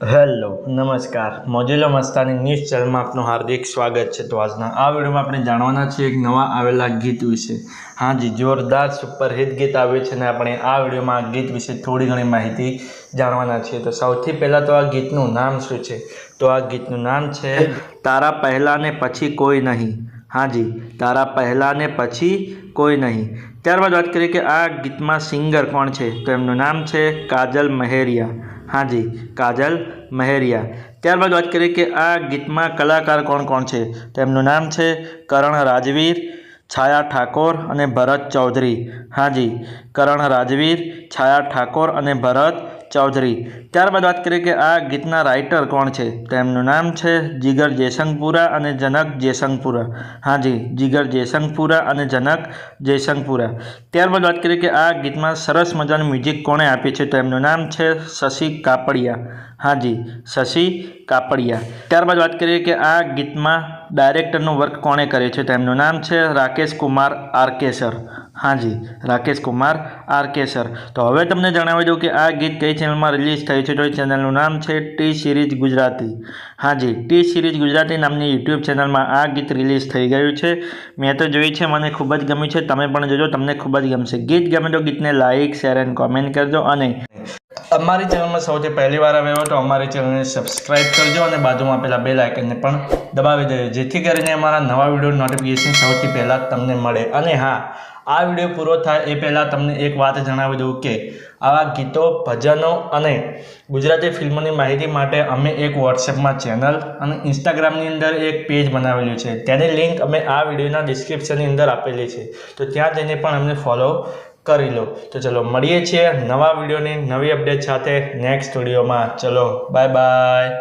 Hello નમસ્કાર મોજીલો Mastani news ચેનલમાં આપનું હાર્દિક સ્વાગત છે। તો આજના આ વિડીયોમાં આપણે જાણવાના છીએ એક નવા આવેલા ગીત વિશે। હા જી, જોરદાર સુપરહિટ ગીત આવ્યું છે અને આપણે આ વિડીયોમાં આ ગીત વિશે થોડી ઘણી માહિતી જાણવાના છીએ। તો સૌથી પહેલાં તો આ ગીતનું નામ શું છે? તો આ ગીતનું નામ છે તારા પહેલાં ને પછી કોઈ નહીં। હા જી, તારા પહેલાં ને પછી કોઈ નહીં। ત્યારબાદ વાત કરીએ કે આ ગીતમાં સિંગર કોણ છે? તો એમનું નામ છે કાજલ મહેરિયા। हाँ जी, काजल महेरिया। त्यारबाद बात करिए कि आ गीत में कलाकार कोण कोण है? तो एमનું नाम है करण राजवीर, छाया ठाकोर और भरत चौधरी। हाँ जी, करण राजवीर, छाया ठाकोर और भरत चौधरी। त्यारबाद बात करिए कि आ गीतना राइटर कोण है? तो एमનું नाम है जिगर जयसंगपुरा और जनक जयसंगपुरा। हाँ जी, जिगर जयसंगपुरा और जनक जयसंगपुरा। त्यारबाद बात करिए कि आ गीत में सरस मजाનું म्यूजिक कोणे आपी है? तो एमનું नाम है शशि कापड़िया। हाँ जी, शशि कापड़िया। त्यारबाद बात करिए कि आ गीत में डायरेक्टरનું वर्क कोणे करे છે? તો એમનું નામ છે રાકેશ કુમાર આરકેસર। हाँ जी, राकेश कुमार आरकेसर। तो हवे तमने जणावी दઉં कि आ गीत कई चेनल में रिलीज थई छे। तो चेनलનું नाम है टी सीरीज गुजराती। हाँ जी, टी सीरीज गुजराती नामनी यूट्यूब चेनल में आ गीत रिलीज थई गयुं छे। मैं तो जोई छे, मने खूब ज गम्युं छे। तमे पण जोजो, तमने खूब ज गमशे। गीत गमे तो गीतने लाइक, शेर एंड कॉमेंट करजो अने अमारी चेनल में सौथी पहली बार आव्या हो तो अमारी चेनल ने सब्सक्राइब करजो और बाजुमां आपेला बेल आइकन ने पण दबावी देजो, जेथी करीने अमारा नवा विडियो नोटिफिकेशन सौथी पहला तमने मळे। अने हाँ, आ विडियो पूरो थाय ए पहला तमने एक बात जणावी दઉં કે आवा गीतों, भजनों अने गुजराती फिल्मोनी माहिती माटे अमे एक वॉट्सएप में चेनल और इंस्टाग्रामनी अंदर एक पेज बनावेलुं छे। तेनी लिंक अमे आ विडियोना डिस्क्रिप्शननी अंदर आपेली छे, तो त्यां जईने पण अમને फॉलो करी लो। तो चलो મળીએ છીએ नवा विडियोनी नवी अपडेट साथे नेक्स्ट विडियो में। चलो बाय बाय।